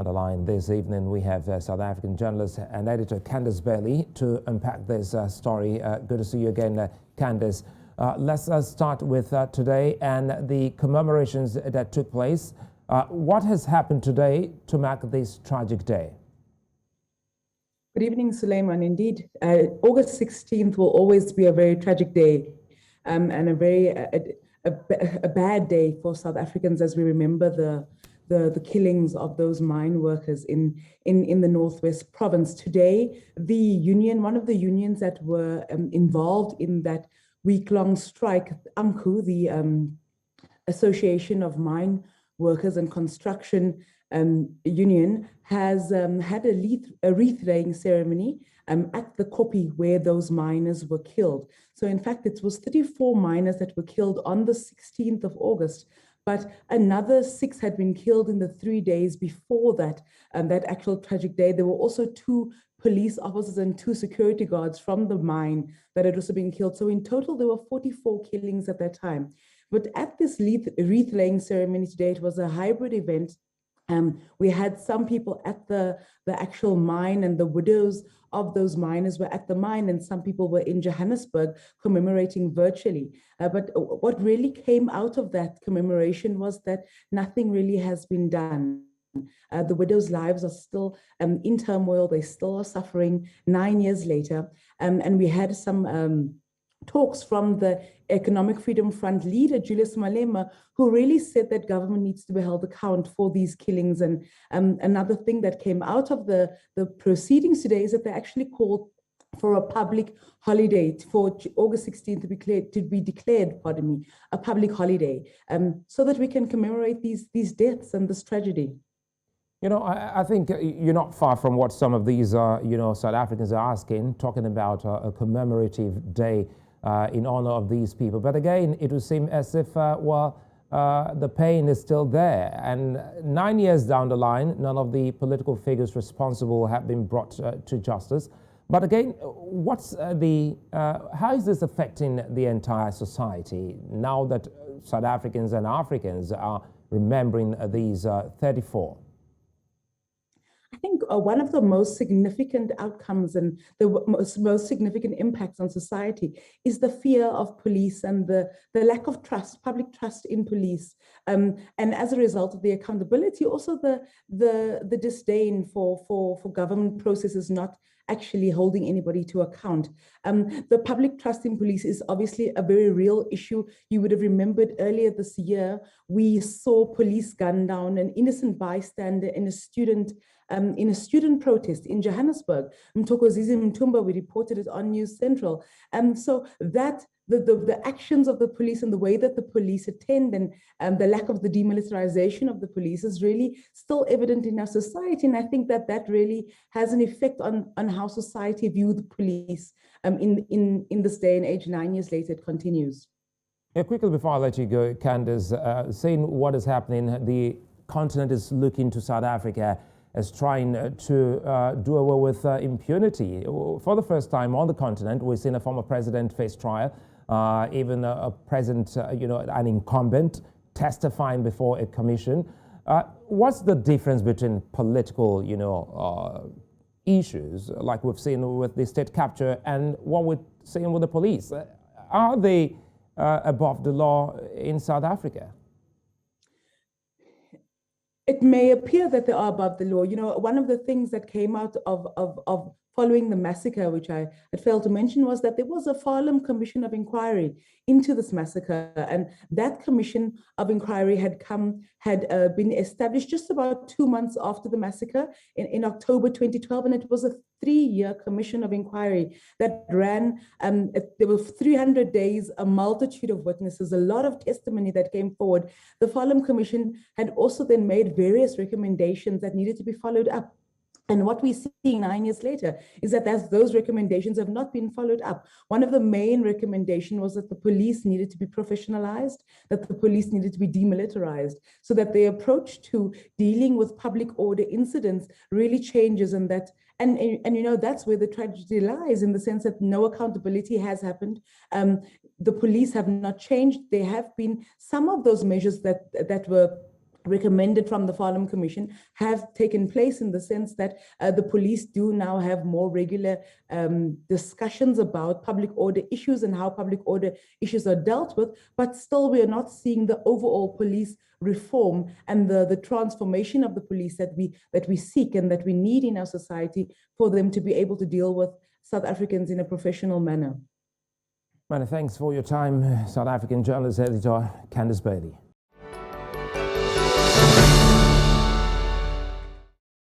On the line this evening, we have South African journalist and editor Candace Bailey to unpack this story. Good to see you again, Candace. Let's start with today and the commemorations that took place. What has happened today to mark this tragic day? Good evening, Suleiman. Indeed, August 16th will always be a very tragic day and a very a bad day for South Africans as we remember the killings of those mine workers in the Northwest Province. Today, the union, one of the unions that were involved in that week-long strike, AMCU, the Association of Mine Workers and Construction Union, has had a wreath-laying ceremony at the Koppie where those miners were killed. So in fact, it was 34 miners that were killed on the 16th of August, but another 6 had been killed in the 3 days before that, that actual tragic day. There were also 2 police officers and 2 security guards from the mine that had also been killed. So in total, there were 44 killings at that time. But at this wreath-laying ceremony today, it was a hybrid event. We had some people at the actual mine, and the widows of those miners were at the mine, and some people were in Johannesburg commemorating virtually. But what really came out of that commemoration was that nothing really has been done. The widows' lives are still in turmoil. They still are suffering 9 years later. And we had some talks from the Economic Freedom Front leader, Julius Malema, who really said that government needs to be held account for these killings. And another thing that came out of the proceedings today is that they actually called for a public holiday for August 16th to be declared, a public holiday, so that we can commemorate these deaths and this tragedy. You know, I think you're not far from what some of these, South Africans are asking, talking about a commemorative day in honor of these people. But again, it would seem as if, the pain is still there. And 9 years down the line, none of the political figures responsible have been brought to justice. But again, how is this affecting the entire society now that South Africans and Africans are remembering these 34? I think one of the most significant outcomes and the most significant impacts on society is the fear of police and the lack of trust, public trust in police. And as a result of the accountability, also the disdain for government processes not actually holding anybody to account. The public trust in police is obviously a very real issue. You would have remembered earlier this year, we saw police gun down an innocent bystander in a student protest in Johannesburg. Mthokozisi Mtumba, we reported it on News Central. So that the actions of the police and the way that the police attend and the lack of the demilitarization of the police is really still evident in our society. And I think that really has an effect on how society views the police in this day and age. 9 years later, it continues. Yeah, quickly before I let you go, Candace, seeing what is happening, the continent is looking to South Africa as trying to do away with impunity. For the first time on the continent, we've seen a former president face trial, even a president, an incumbent testifying before a commission. What's the difference between political, issues like we've seen with the state capture and what we're seeing with the police? Are they above the law in South Africa? It may appear that they are above the law. One of the things that came out of following the massacre, which I had failed to mention, was that there was a Farlam Commission of Inquiry into this massacre. And that Commission of Inquiry had been established just about 2 months after the massacre in October 2012. And it was a 3-year Commission of Inquiry that ran, there were 300 days, a multitude of witnesses, a lot of testimony that came forward. The Farlam Commission had also then made various recommendations that needed to be followed up. And what we're seeing 9 years later is that those recommendations have not been followed up. One of the main recommendations was that the police needed to be professionalized, that the police needed to be demilitarized, so that the approach to dealing with public order incidents really changes, and that's where the tragedy lies, in the sense that no accountability has happened. The police have not changed. There have been some of those measures that were recommended from the Farnham Commission have taken place, in the sense that the police do now have more regular discussions about public order issues and how public order issues are dealt with, but still we are not seeing the overall police reform and the transformation of the police that we seek and that we need in our society for them to be able to deal with South Africans in a professional manner. Many thanks for your time, South African journalist editor Candice Bailey.